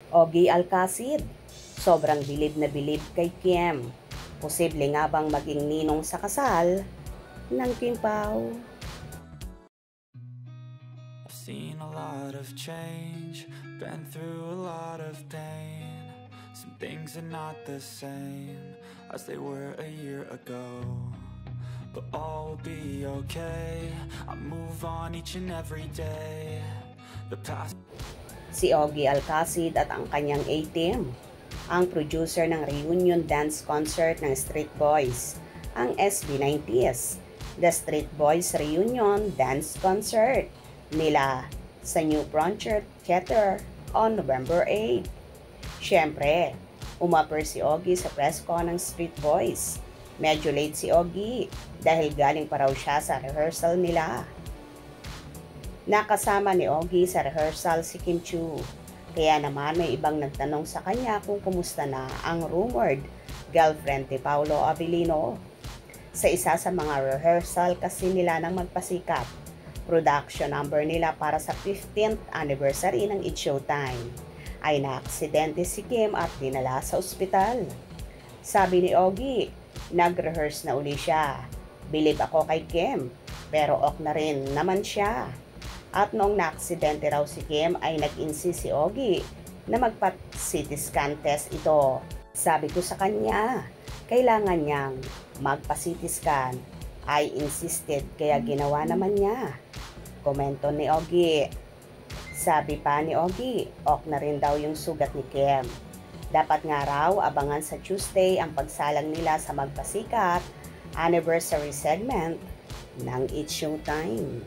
Ogie Alcacid, sobrang bilib na bilib kay Kim. Posible nga bang maging ninong sa kasal ng Kim Pao? I've seen a lot of change, been through a lot of pain. Some things are not the same as they were a year ago, but all will be okay. I move on each and every day. The past. Si Ogie Alcacid at ang kanyang A-Team, ang producer ng reunion dance concert ng Street Boys, ang SB90s, The Street Boys Reunion Dance Concert nila sa New Frontier Theater on November 8. Siyempre, umapir si Ogie sa press con ng Street Boys. Medyo late si Ogie dahil galing pa raw siya sa rehearsal nila. Nakasama ni Ogie sa rehearsal si Kim Chiu. Kaya naman may ibang nagtanong sa kanya kung kumusta na ang rumored girlfriend ni Paolo Abilino. Sa isa sa mga rehearsal kasi nila ng magpasikap, production number nila para sa 15th anniversary ng It's Showtime, ay naaksidente si Kim at dinala sa ospital. Sabi ni Ogie, nag-rehearse na uli siya. Bilib ako kay Kim, pero ok na rin naman siya. At noong naaksidente raw si Kim ay nag-insist si Ogie na magpa-CT scan test ito. Sabi ko sa kanya, kailangan niyang magpa-CT scan. I insisted kaya ginawa naman niya. Komento ni Ogie. Sabi pa ni Ogie, ok na rin daw yung sugat ni Kim. Dapat nga raw abangan sa Tuesday ang pagsalang nila sa magpasikat anniversary segment ng It's Showtime.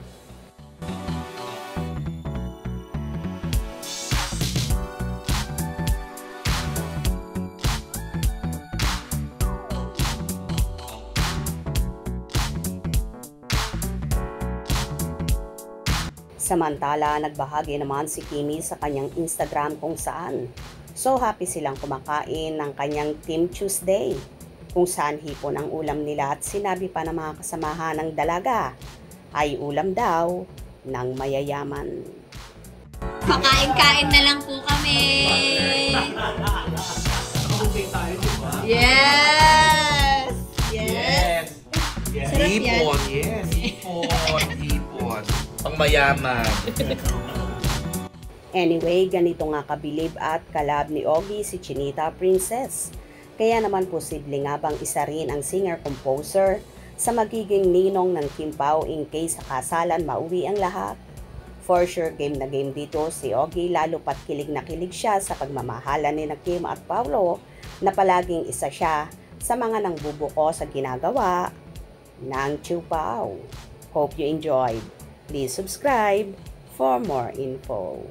Samantala, nagbahagi naman si Kimi sa kanyang Instagram kung saan so happy silang kumakain ng kanyang Team Tuesday, kung saan hipon ang ulam nila at sinabi pa ng mga kasamahan ng dalaga ay ulam daw ng mayayaman. Pakain-kain na lang po kami. Yes! Yes! Sarap yan. Ipon, yes. Ipon. Pang mayaman. Anyway, ganito nga kabilib at kalab ni Ogie si Chinita Princess. Kaya naman posible nga bang isa rin ang singer-composer sa magiging ninong ng Kim Pao in case sa kasalan mauwi ang lahat. For sure, game na game dito si Ogie, lalo pat kilig na kilig siya sa pagmamahalan ni Kim at Paolo na palaging isa siya sa mga nangbubuko sa ginagawa ng Chiu Pao. Hope you enjoyed. Please subscribe for more info.